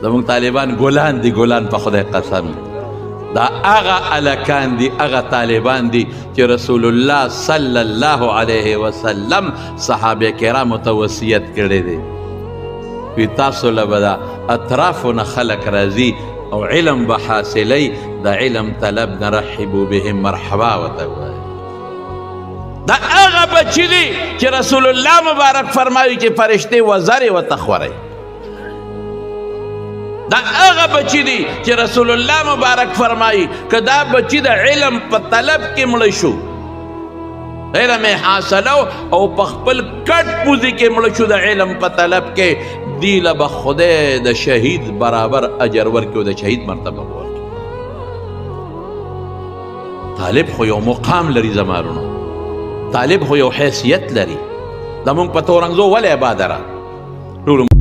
زمونږ طالبان ګلان دي، ګلان په خدای قسم. دا هغه الکان دي، هغه طالبان دي چې رسول الله صلی الله علیه وسلم صحابه کرامو ته وصیت کړی دی. وی تاسو له به د اطرافو نه خلک راځي او علم به حاصلی، د علم طلب نه رحبو بهم مرحبا ورته وایي. دا هغه بچي دي چې رسول الله مبارک فرمایي چې فرشتې وزرې ورته خورئ. دا هغه بچی دی چې رسول الله مبارک فرمایي که دا بچی د علم په طلب کې مړ شو، علم یې حاصلو او په خپل کټ پوزي کې مړ شو د علم په طلب کې، دی له به خدای د شهید برابر اجر ورکړي او د شهید مرتبه ورکړي. طالب خو یو مقام لري زمارونو، طالب خو یو حیثیت لري. زمونږ په تورنګزو ولې عبادره ټول